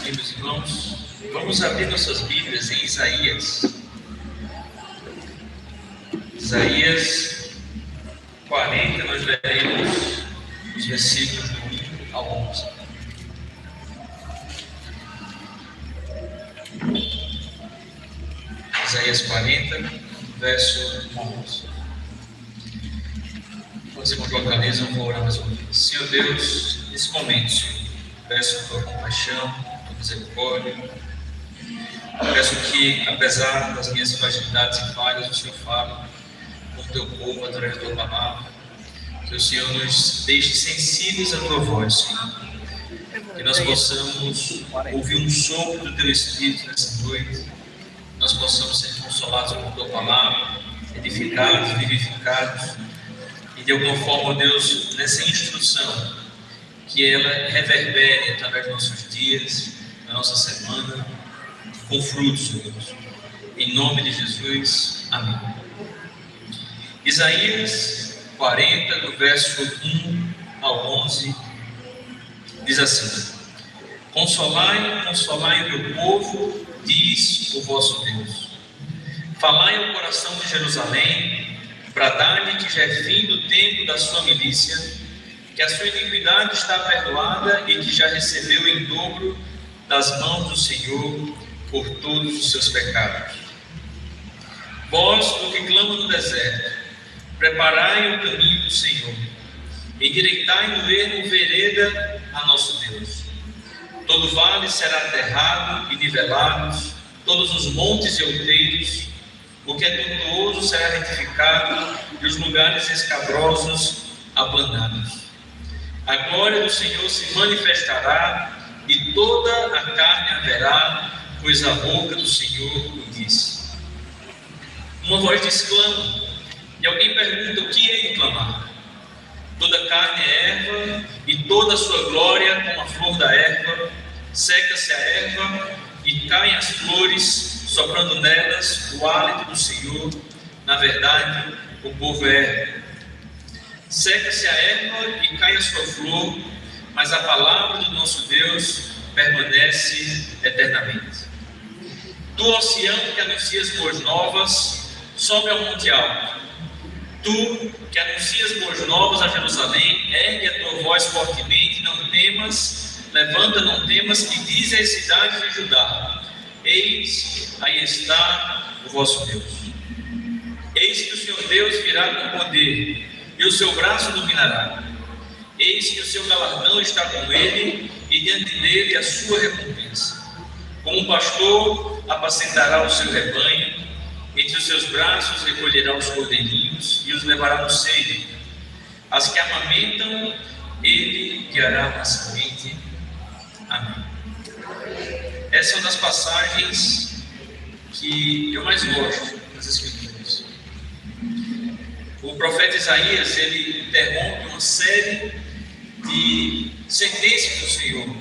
aqui, meus irmãos, vamos abrir nossas Bíblias em Isaías. Isaías 40, nós leremos os versículos do 1 ao 11. Isaías 40, verso 11. Quando os irmãos localizam, vou orar mais uma vez. Senhor Deus, nesse momento, Senhor, peço a tua compaixão, a tua misericórdia. Peço que, apesar das minhas fragilidades e falhas, o Senhor fale com o teu povo através da tua palavra. Que o Senhor nos deixe sensíveis à tua voz, Senhor. Que nós possamos ouvir um sopro do teu Espírito nessa noite. Nós possamos ser consolados com a tua palavra, edificados, vivificados. E de alguma forma, Deus, nessa instrução, que ela reverbere através dos nossos dias, da nossa semana, com frutos, Deus. Em nome de Jesus, amém. Isaías 40, do verso 1 ao 11, diz assim: Consolai, consolai o meu povo, diz o vosso Deus. Falai ao coração de Jerusalém, bradai-lhe que já é fim do tempo da sua milícia, que a sua iniquidade está perdoada e que já recebeu em dobro das mãos do Senhor por todos os seus pecados. Vós, do que clama no deserto, preparai o caminho do Senhor, endireitai no ermo vereda a nosso Deus. Todo vale será aterrado e nivelado, todos os montes e outeiros, o que é tortuoso será retificado e os lugares escabrosos aplanados. A glória do Senhor se manifestará e toda a carne haverá, pois a boca do Senhor o disse. Uma voz diz clama, e alguém pergunta o que é clamar. Toda carne é erva, e toda a sua glória como a flor da erva. Seca-se a erva e caem as flores, soprando nelas o hálito do Senhor. Na verdade, o povo é erva. Seca-se a erva e cai a sua flor, mas a palavra do nosso Deus permanece eternamente. Tu, ó Sião, que anuncias boas novas, sobe ao monte alto. Tu, que anuncias boas novas a Jerusalém, ergue a tua voz fortemente, não temas, levanta, não temas, e diz às cidades de Judá: eis, aí está o vosso Deus. Eis que o Senhor Deus virá com poder, e o seu braço dominará. Eis que o seu galardão está com ele, e diante dele a sua recompensa. Como um pastor apacentará o seu rebanho, entre os seus braços recolherá os cordeirinhos e os levará no seio. As que amamentam, ele guiará mansamente. Amém. Essa é uma das passagens que eu mais gosto das Escrituras. O profeta Isaías, ele interrompe uma série de sentenças do Senhor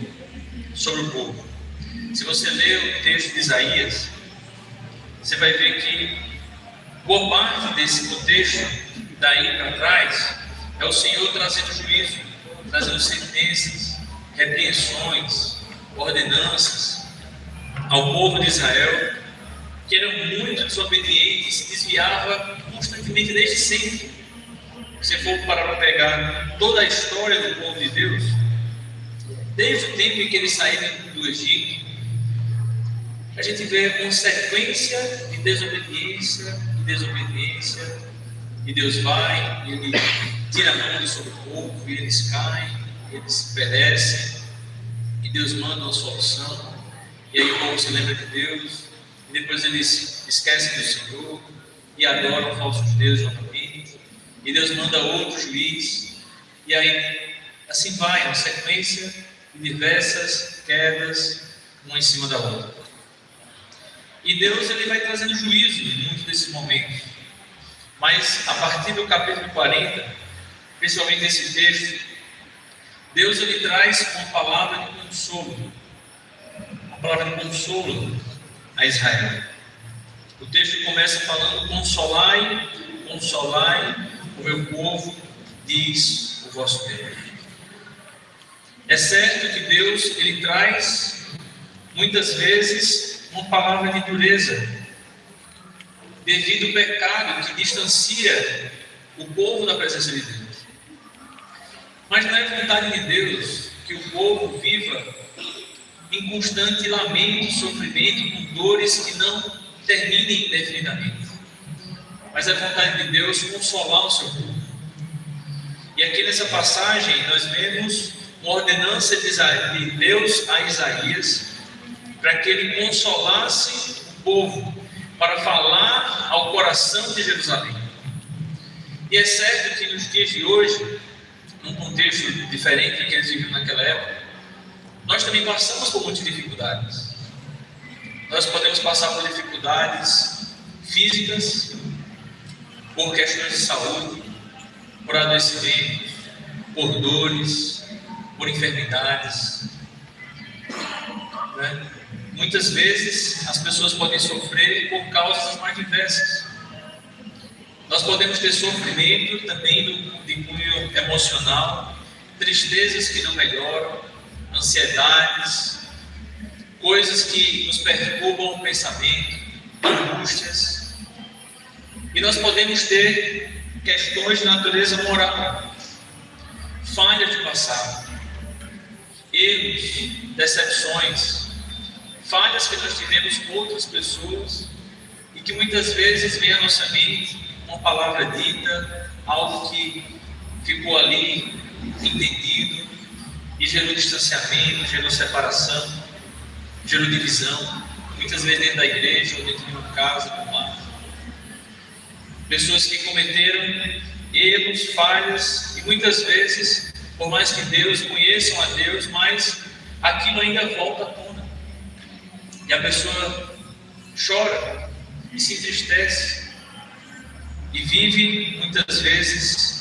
sobre o povo. Se você ler o texto de Isaías, você vai ver que boa parte do texto, daí para trás, é o Senhor trazendo juízo, trazendo sentenças, repreensões, ordenanças ao povo de Israel, que eram muito desobedientes, se desviava constantemente desde sempre. Se for parar para pegar toda a história do povo de Deus, desde o tempo em que eles saíram do Egito, a gente vê uma sequência de desobediência, e Deus vai, e Ele tira a mão sobre o povo, e eles caem, eles perecem, e Deus manda uma solução, e aí o povo se lembra de Deus, e depois eles esquecem do Senhor, e adoram falsos deuses novamente, e Deus manda outro juiz, e aí assim vai, uma sequência de diversas quedas, uma em cima da outra. E Deus, ele vai trazendo juízo em muitos desses momentos. Mas a partir do capítulo 40, principalmente nesse texto, Deus, ele traz uma palavra de consolo. Uma palavra de consolo a Israel. O texto começa falando: consolai, consolai o meu povo, diz o vosso Deus. É certo que Deus, ele traz muitas vezes uma palavra de dureza, devido ao pecado que distancia o povo da presença de Deus. Mas não é vontade de Deus que o povo viva em constante lamento, sofrimento, com dores que não terminem indefinidamente. Mas é vontade de Deus consolar o seu povo. E aqui nessa passagem nós vemos uma ordenança de Deus a Isaías para que ele consolasse o povo, para falar ao coração de Jerusalém. E é certo que nos dias de hoje, num contexto diferente do que eles viviam naquela época, nós também passamos por muitas dificuldades. Nós podemos passar por dificuldades físicas, por questões de saúde, por adoecimentos, por dores, por enfermidades, né? Muitas vezes as pessoas podem sofrer por causas mais diversas. Nós podemos ter sofrimento também de cunho emocional, tristezas que não melhoram, ansiedades, coisas que nos perturbam o pensamento, angústias. E nós podemos ter questões de natureza moral, falhas de passado, erros, decepções, falhas que nós tivemos com outras pessoas e que muitas vezes vem à nossa mente uma palavra dita, algo que ficou ali entendido e gerou distanciamento, gerou separação, gerou divisão, muitas vezes dentro da igreja ou dentro de uma casa, de um lar. Pessoas que cometeram erros, falhas e muitas vezes, por mais que Deus conheçam a Deus, mas aquilo ainda volta à tona. E a pessoa chora e se entristece e vive muitas vezes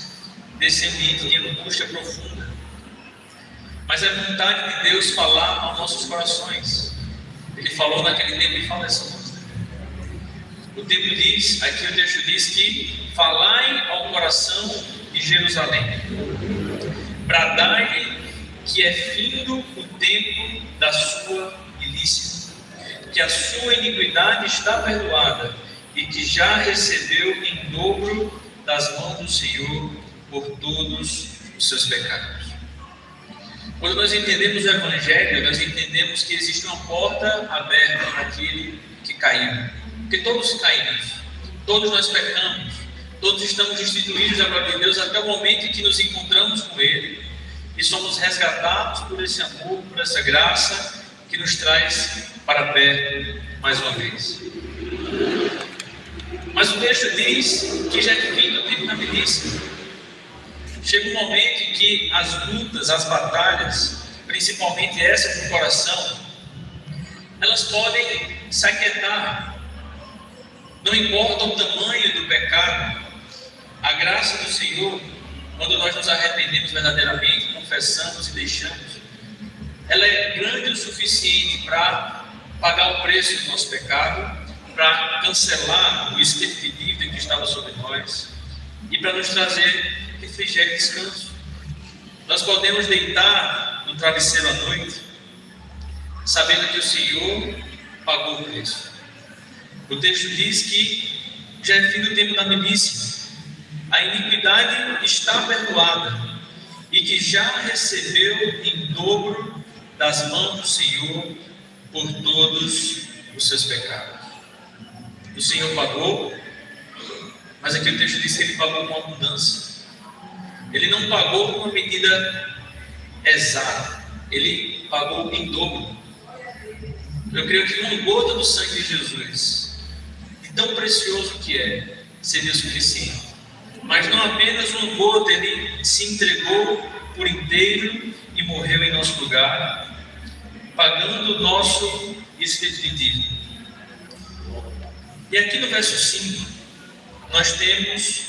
desse ambiente de angústia profunda. Mas é vontade de Deus falar aos nossos corações. Ele falou naquele tempo e fala essa música. O tempo diz, aqui o texto diz que falai ao coração de Jerusalém, bradai-lhe que é findo o tempo da sua milícia, que a sua iniquidade está perdoada e que já recebeu em dobro das mãos do Senhor por todos os seus pecados. Quando nós entendemos o Evangelho, nós entendemos que existe uma porta aberta para aquele que caiu, porque todos caímos, todos nós pecamos, todos estamos destituídos da glória de Deus até o momento em que nos encontramos com Ele e somos resgatados por esse amor, por essa graça que nos traz para perto mais uma vez. Mas o texto diz que já é fim o tempo da milícia. Chega um momento em que as lutas, as batalhas, principalmente essas do coração, elas podem se aquietar. Não importa o tamanho do pecado, a graça do Senhor, quando nós nos arrependemos verdadeiramente, confessamos e deixamos, ela é grande o suficiente para pagar o preço do nosso pecado, para cancelar o esquema de dívida que estava sobre nós e para nos trazer refrigério e descanso. Nós podemos deitar no travesseiro à noite, sabendo que o Senhor pagou o preço. O texto diz que já é fim do tempo da milícia, a iniquidade está perdoada e que já recebeu em dobro das mãos do Senhor por todos os seus pecados. O Senhor pagou, mas aqui o texto diz que Ele pagou com abundância. Ele não pagou com uma medida exata, Ele pagou em dobro. Eu creio que uma gota do sangue de Jesus, de tão precioso que é, seria suficiente. Mas não apenas uma gota, Ele se entregou por inteiro e morreu em nosso lugar, pagando o nosso escrito de dívida. E aqui no verso 5, nós temos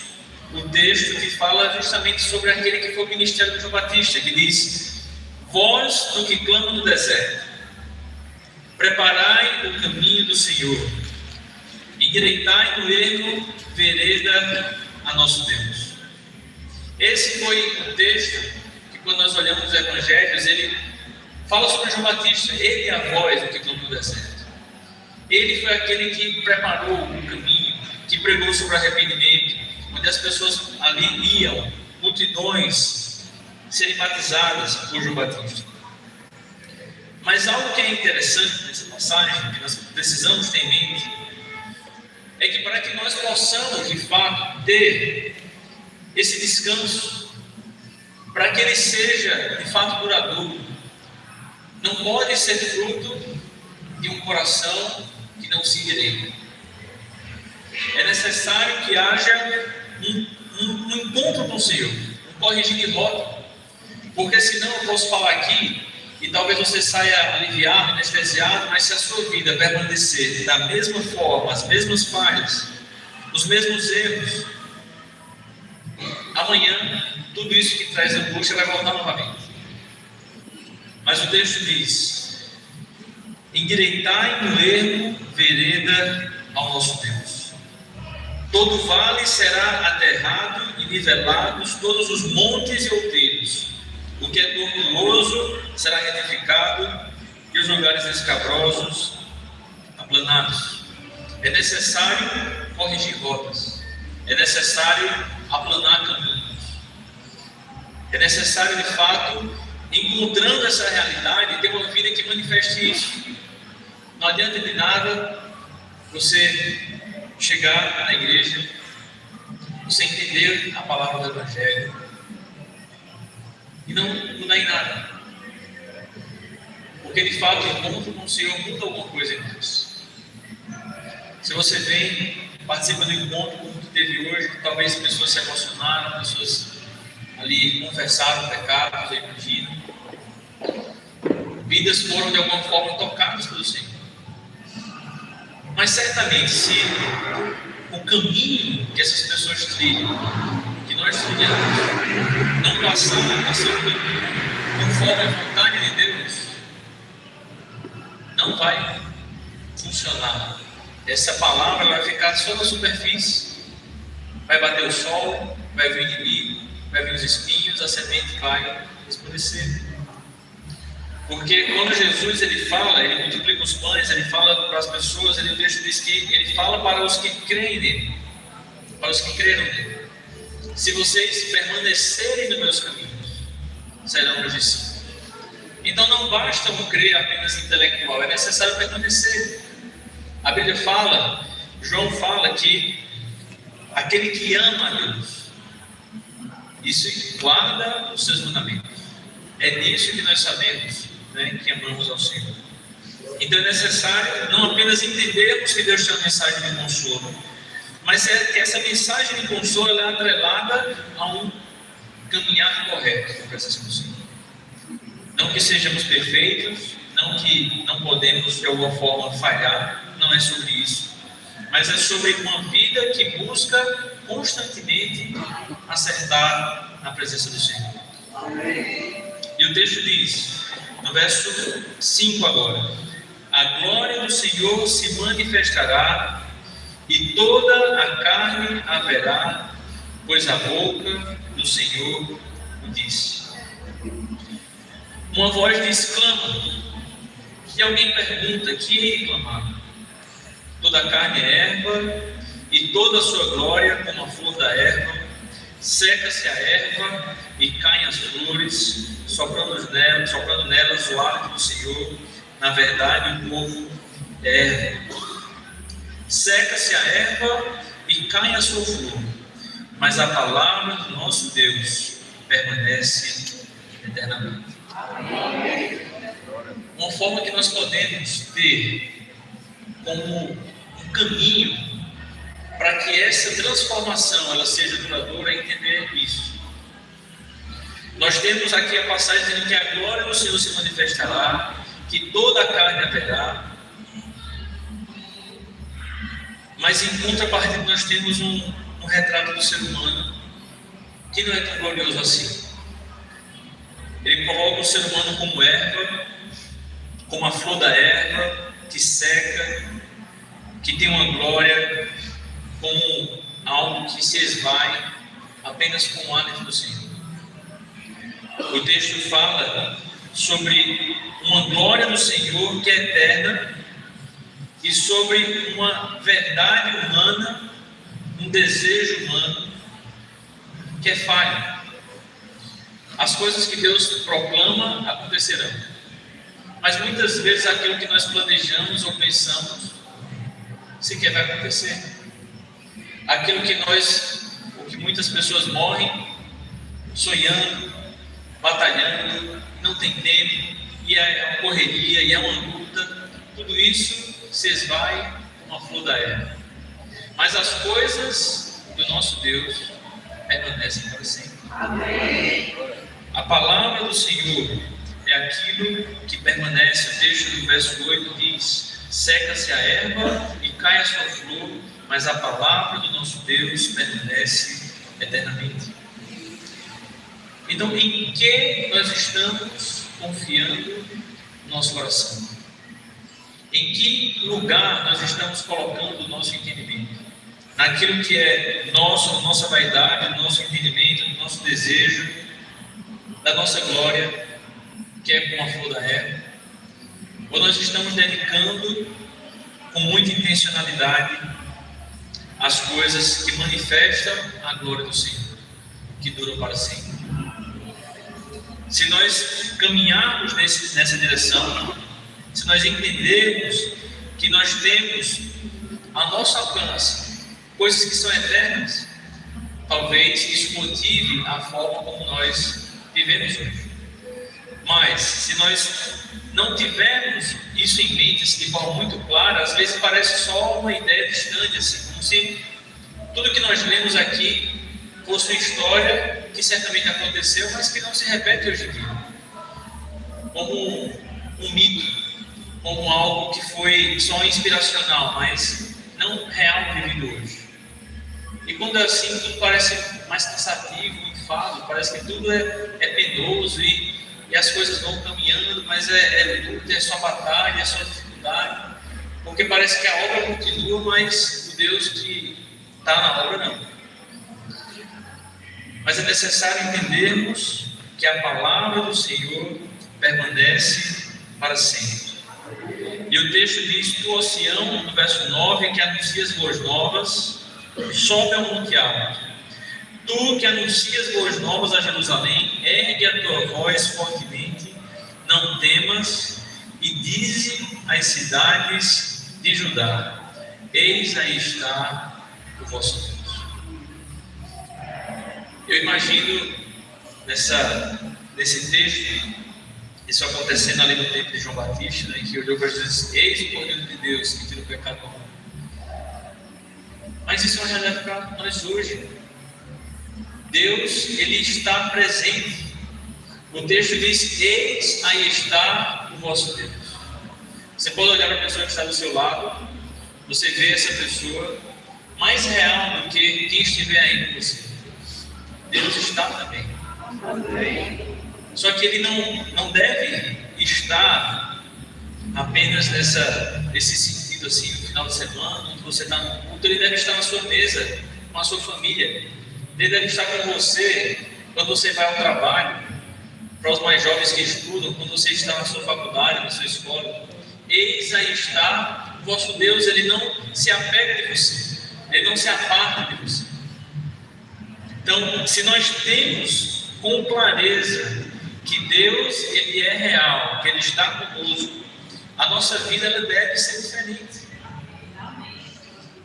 o texto que fala justamente sobre aquele que foi o ministério de João Batista, que diz: voz do que clama no deserto, preparai o caminho do Senhor, endireitai no ermo vereda a nosso Deus. Esse foi o texto que, quando nós olhamos os evangelhos, ele Fala sobre João Batista. Ele é a voz do que clamou no deserto. Ele foi aquele que preparou o caminho, que pregou sobre arrependimento, onde as pessoas ali iam, multidões serem batizadas por João Batista. Mas algo que é interessante nessa passagem, que nós precisamos ter em mente, é que para que nós possamos de fato ter esse descanso, para que ele seja de fato duradouro, não pode ser fruto de um coração que não se endireita. É necessário que haja um encontro com o Senhor, um corrigir de rota, porque senão eu posso falar aqui e talvez você saia aliviado, anestesiado, mas se a sua vida permanecer da mesma forma, as mesmas falhas, os mesmos erros, amanhã tudo isso que traz angústia vai voltar novamente. Mas o texto diz: endireitai no ermo vereda ao nosso Deus. Todo vale será aterrado e nivelados todos os montes e outeiros. O que é tortuoso será retificado e os lugares escabrosos aplanados. É necessário corrigir rotas. É necessário aplanar caminhos. É necessário, de fato, encontrando essa realidade, ter uma vida que manifeste isso. Não adianta de nada você chegar na igreja, você entender a palavra do Evangelho e não mudar em nada. Porque de fato o encontro com o Senhor muda alguma coisa em nós. Se você vem, participa do encontro como tu teve hoje, talvez pessoas se emocionaram, pessoas ali confessaram pecados, eu imagino. Vidas foram de alguma forma tocadas pelo Senhor. Mas certamente, se o caminho que essas pessoas trilham, que nós trilhamos, não passando conforme a vontade de Deus, não vai funcionar. Essa palavra vai ficar só na superfície. Vai bater o sol, vai vir o inimigo, vai vir os espinhos, a semente vai escurecer. Porque quando Jesus ele fala, ele multiplica os pães, ele fala para as pessoas, o texto diz que ele fala para os que creem nele, para os que creram nele. Se vocês permanecerem nos meus caminhos, serão meus discípulos. Então não basta um crer apenas intelectual, é necessário permanecer. A Bíblia fala, João fala que aquele que ama a Deus, isso guarda os seus mandamentos. É nisso que nós sabemos, né, que amamos ao Senhor. Então é necessário não apenas entendermos que Deus tem uma mensagem de consolo, mas que essa mensagem de consolo é atrelada a um caminhar correto para essas pessoas. Não que sejamos perfeitos, não que não podemos de alguma forma falhar, não é sobre isso, mas é sobre uma vida que busca constantemente acertar na presença do Senhor. E o texto diz, no verso 5 agora: a glória do Senhor se manifestará e toda a carne a verá, pois a boca do Senhor o disse. Uma voz diz: clama. E alguém pergunta: que hei clamado? Toda a carne é erva e toda a sua glória como a flor da erva. Seca-se a erva e caem as flores, soprando nelas o hálito do Senhor. Na verdade, o povo é erva. Seca-se a erva e cai a sua flor, mas a palavra do nosso Deus permanece eternamente. Uma forma que nós podemos ter como um caminho para que essa transformação ela seja duradoura é entender isso. Nós temos aqui a passagem dizendo que a glória do Senhor se manifestará, que toda a carne haverá, mas em contrapartida nós temos um retrato do ser humano que não é tão glorioso assim. Ele coloca o ser humano como erva, como a flor da erva, que seca, que tem uma glória, como algo que se esvai apenas com o hálito do Senhor. O texto fala sobre uma glória do Senhor que é eterna e sobre uma verdade humana, um desejo humano que é falho. As coisas que Deus proclama acontecerão, mas muitas vezes aquilo que nós planejamos ou pensamos sequer vai acontecer. Aquilo que muitas pessoas morrem sonhando, batalhando, não tem tempo, e é uma correria, e é uma luta, tudo isso se esvai como a flor da erva. Mas as coisas do nosso Deus permanecem para sempre. Amém. A palavra do Senhor é aquilo que permanece. O texto do verso 8 diz: seca-se a erva e cai a sua flor, mas a palavra do nosso Deus permanece eternamente. Então, em que nós estamos confiando nosso coração? Em que lugar nós estamos colocando o nosso entendimento? Naquilo que é nossa vaidade, do nosso entendimento, do nosso desejo, da nossa glória, que é como a flor da erva? Ou nós estamos dedicando com muita intencionalidade as coisas que manifestam a glória do Senhor, que duram para sempre? Se nós caminharmos nessa direção, se nós entendermos que nós temos a nosso alcance coisas que são eternas, talvez isso motive a forma como nós vivemos hoje. Mas se nós não tivermos isso em mente de forma muito clara, às vezes parece só uma ideia distante, assim, como se tudo que nós lemos aqui fosse uma história que certamente aconteceu, mas que não se repete hoje em dia, como um mito, como algo que foi só inspiracional, mas não real vivido hoje. E quando é assim, tudo parece mais cansativo, enfado, parece que tudo é penoso e as coisas vão caminhando, mas é luta, é só batalha, é só dificuldade, porque parece que a obra continua, mas o Deus que está na obra não. Mas é necessário entendermos que a palavra do Senhor permanece para sempre. E o texto diz: tu, ó Sião, no verso 9, que anuncias boas novas, sobe ao monte alto. Tu que anuncias boas novas a Jerusalém, ergue a tua voz fortemente, não temas, e dize às cidades de Judá: eis aí está o vosso Deus. Eu imagino nesse texto, isso acontecendo ali no tempo de João Batista, né, que olhou para Jesus e disse: eis o Cordeiro de Deus que tira o pecado do mundo. Mas isso é uma realidade para nós hoje. Deus, Ele está presente. O texto diz: eis aí está o vosso Deus. Você pode olhar para a pessoa que está do seu lado, você vê essa pessoa mais real do que quem estiver aí com você. Deus está também. Só que Ele não deve estar apenas nesse sentido assim, no final de semana, onde você está no culto. Ele deve estar na sua mesa, com a sua família. Ele deve estar com você quando você vai ao trabalho. Para os mais jovens que estudam, quando você está na sua faculdade, na sua escola. Eis aí está o vosso Deus. Ele não se apega de você, Ele não se aparta de você. Então, se nós temos com clareza que Deus, Ele é real, que Ele está conosco, a nossa vida ela deve ser diferente.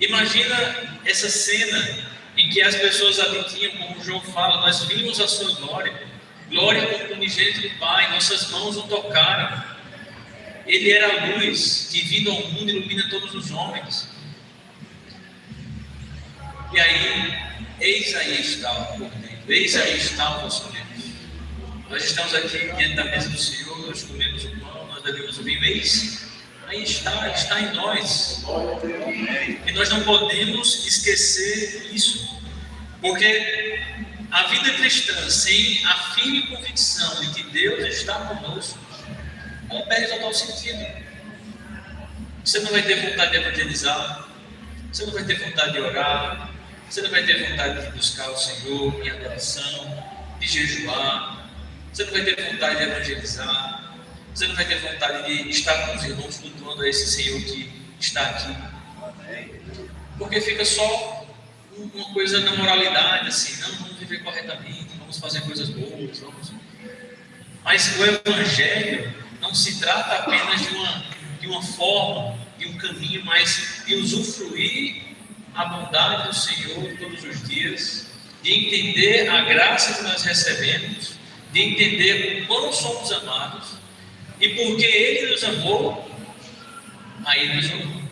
Imagina essa cena em que as pessoas ali tinham, como João fala, nós vimos a sua glória, glória como unigênito do Pai, nossas mãos o tocaram. Ele era a luz que vindo ao mundo ilumina todos os homens. E aí, eis aí está o Cordeiro, eis aí está o vosso Deus. Nós estamos aqui diante da mesa do Senhor, nós comemos o pão, nós bebemos o vinho, eis aí está em nós. E nós não podemos esquecer isso, porque a vida cristã sem a firme convicção de que Deus está conosco, ela perde total sentido. Você não vai ter vontade de evangelizar, você não vai ter vontade de orar, você não vai ter vontade de buscar o Senhor em adoração, de jejuar, você não vai ter vontade de evangelizar, você não vai ter vontade de estar com os irmãos cultuando a esse Senhor que está aqui. Porque fica só uma coisa na moralidade, assim, não, vamos viver corretamente, vamos fazer coisas boas, Mas o Evangelho não se trata apenas de uma forma, de um caminho, mas de usufruir a bondade do Senhor todos os dias, de entender a graça que nós recebemos, de entender o quão somos amados, e porque Ele nos amou, aí nos amamos.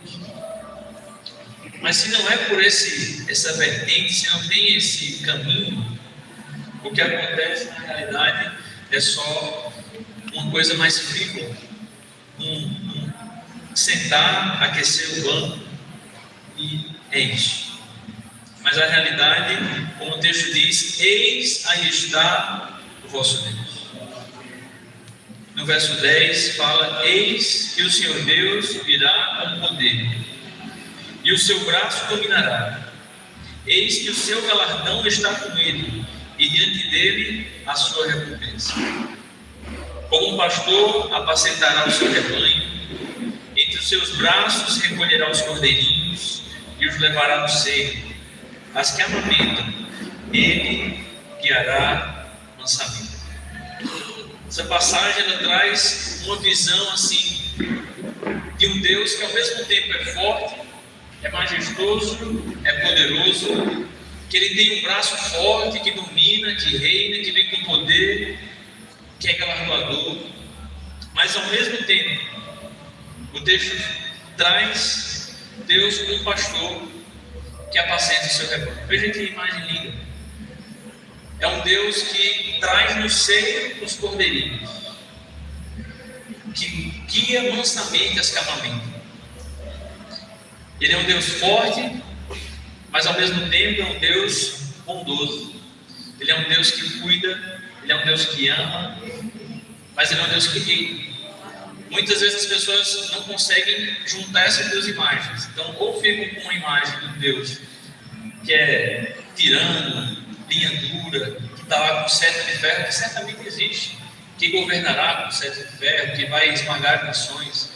Mas se não é por essa vertente, se não tem esse caminho, o que acontece na realidade é só uma coisa mais frívola, sentar, aquecer o banco, e é isso. Mas a realidade, como o texto diz, eis aí está o vosso Deus. No verso 10 fala, eis que o Senhor Deus virá com poder, e o seu braço dominará. Eis que o seu galardão está com ele, e diante dele a sua recompensa. Como um pastor apacentará o seu rebanho, entre os seus braços recolherá os cordeirinhos e os levará no seio. As que amamentam, ele guiará mansamente. Essa passagem ela traz uma visão assim de um Deus que ao mesmo tempo é forte, é majestoso, é poderoso, que ele tem um braço forte, que domina, que reina, que vem com poder, que é galardoador. Mas ao mesmo tempo, o texto traz Deus como um pastor que apacenta o seu rebanho. Veja que imagem linda. É um Deus que traz no seio os cordeirinhos, que guia mansamente as que amamentam. Ele é um Deus forte, mas ao mesmo tempo é um Deus bondoso. Ele é um Deus que cuida, ele é um Deus que ama, mas ele é um Deus que reina. Muitas vezes as pessoas não conseguem juntar essas duas imagens. Então, ou ficam com uma imagem de Deus que é tirano, linha dura, que está lá com seta de ferro, que certamente existe, que governará com seta de ferro, que vai esmagar nações.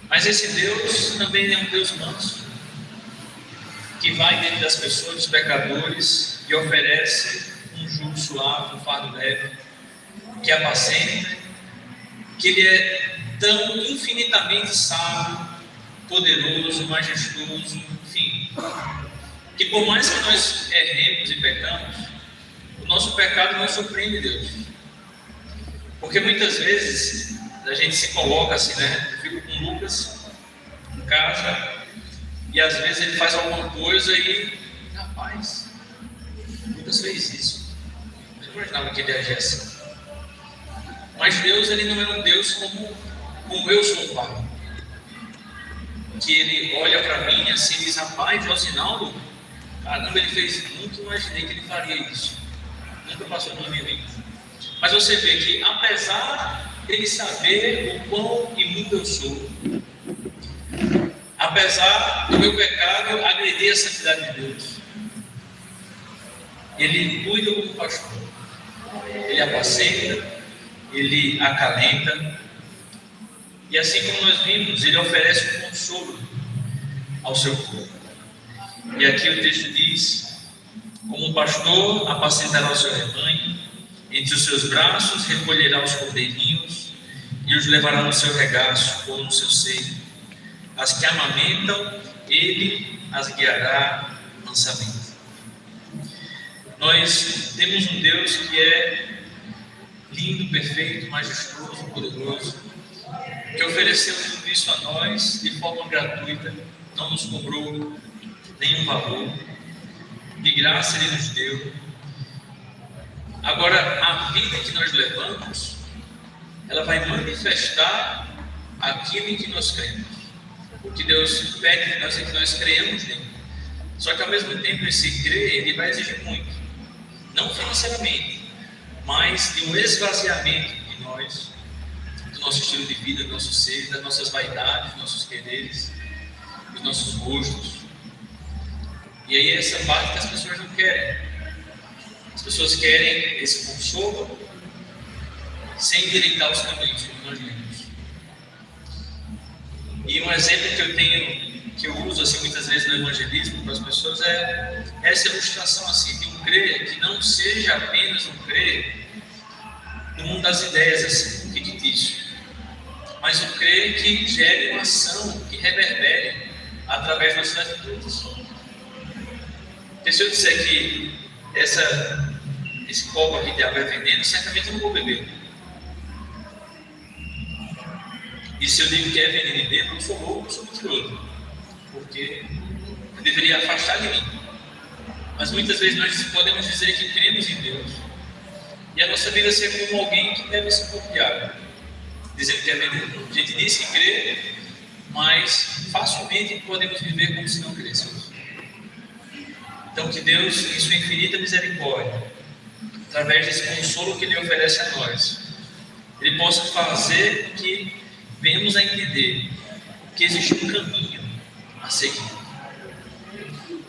Mas esse Deus também é um Deus manso, que vai dentro das pessoas, dos pecadores, e oferece um jugo suave, um fardo leve, que apacenta, que ele é tão infinitamente sábio, poderoso, majestoso, enfim, que por mais que nós erremos e pecamos, o nosso pecado não surpreende Deus. Porque muitas vezes a gente se coloca assim, né? Eu fico com o Lucas em casa e às vezes ele faz alguma coisa e, rapaz, o Lucas fez isso. Eu não imaginava que ele agia assim. Mas Deus, ele não é um Deus como eu sou, Pai. Que ele olha para mim assim e diz, rapaz, Josinaldo, caramba, ele fez muito, imaginei que ele faria isso. Nunca passou na minha mente. Mas você vê que, apesar dele saber o quão imundo eu sou, apesar do meu pecado agredir a santidade de Deus, ele cuida como pastor, ele apacenta, ele acalenta, e assim como nós vimos, ele oferece um consolo ao seu povo. E aqui o texto diz, como um pastor apacentará o seu rebanho, entre os seus braços recolherá os cordeirinhos e os levará no seu regaço ou no seu seio. As que amamentam, ele as guiará mansamente. Nós temos um Deus que é lindo, perfeito, majestoso, poderoso, que ofereceu tudo isso a nós de forma gratuita, não nos cobrou nenhum valor, de graça ele nos deu. Agora, a vida que nós levamos, ela vai manifestar aquilo em que nós cremos. O que Deus pede de nós é que nós creamos nele. Só que ao mesmo tempo esse crer, ele vai exigir muito. Não financeiramente, mas de um esvaziamento de nós, do nosso estilo de vida, do nosso ser, das nossas vaidades, dos nossos quereres, dos nossos gostos. E aí essa parte que as pessoas não querem. As pessoas querem esse consolo, sem endireitar os caminhos, como nós lemos. E um exemplo que eu tenho, que eu uso assim, muitas vezes no evangelismo para as pessoas é essa ilustração assim, de um crer que não seja apenas um crer no mundo das ideias, assim, fictício, mas um crer que gere uma ação, que reverbere através das suas atitudes. Porque se eu disser que esse copo aqui de água é veneno, certamente eu não vou beber. E se eu digo que é veneno e bebo, eu sou louco, eu sou mentiroso, porque eu deveria afastar de mim. Mas muitas vezes nós podemos dizer que cremos em Deus e a nossa vida ser como alguém que deve se copiar, dizendo que é veneno. A gente diz que crê, mas facilmente podemos viver como se não crêssemos. Então que Deus, em sua infinita misericórdia, através desse consolo que Ele oferece a nós, Ele possa fazer que venhamos a entender que existe um caminho a seguir,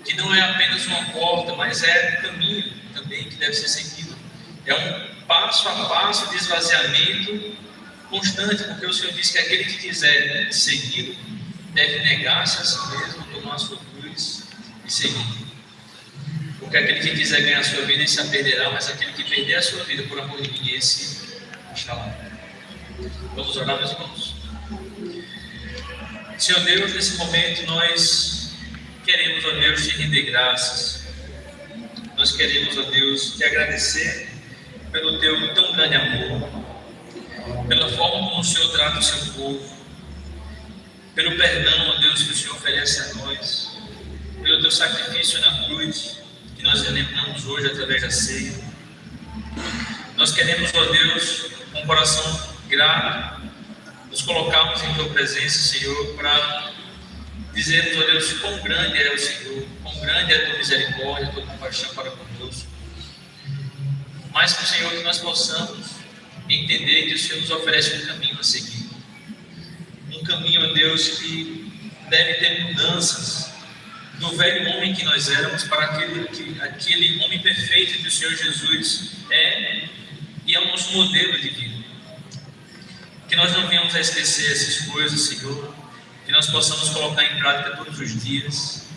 que não é apenas uma porta, mas é um caminho também que deve ser seguido. É um passo a passo de esvaziamento constante, porque o Senhor diz que aquele que quiser seguir deve negar-se a si mesmo, tomar a sua cruz e seguir. Porque aquele que quiser ganhar a sua vida, ele se perderá, mas aquele que perder a sua vida por amor de mim, esse achará. Vamos orar, meus irmãos. Senhor Deus, nesse momento nós queremos, ó Deus, te render graças. Nós queremos, ó Deus, te agradecer pelo teu tão grande amor, pela forma como o Senhor trata o seu povo, pelo perdão, ó Deus, que o Senhor oferece a nós, pelo teu sacrifício na cruz, que nós relembramos hoje através da ceia. Nós queremos, ó Deus, com um coração grato, nos colocarmos em tua presença, Senhor, para dizermos, ó Deus, quão grande é o Senhor, quão grande é a tua misericórdia, a tua compaixão para conosco. Mas, Senhor, que nós possamos entender que o Senhor nos oferece um caminho a seguir. Um caminho, ó Deus, que deve ter mudanças do velho homem que nós éramos para aquele homem perfeito que o Senhor Jesus é e é o nosso modelo de vida. Que nós não venhamos a esquecer essas coisas, Senhor, que nós possamos colocar em prática todos os dias,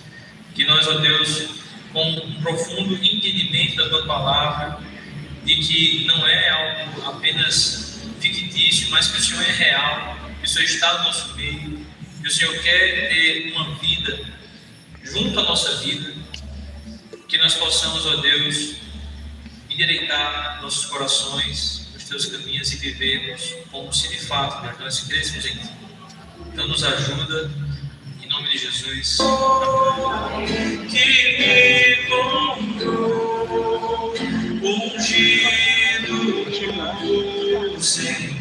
que nós, ó Deus, com um profundo entendimento da Tua Palavra, de que não é algo apenas fictício, mas que o Senhor é real, que o Senhor está no nosso meio, que o Senhor quer ter uma vida junto à nossa vida, que nós possamos, ó Deus, endireitar nossos corações, teus caminhos e vivemos como se de fato nós crescemos em ti. Então nos ajuda, em nome de Jesus. Amém. Que me encontrou ungido do Senhor.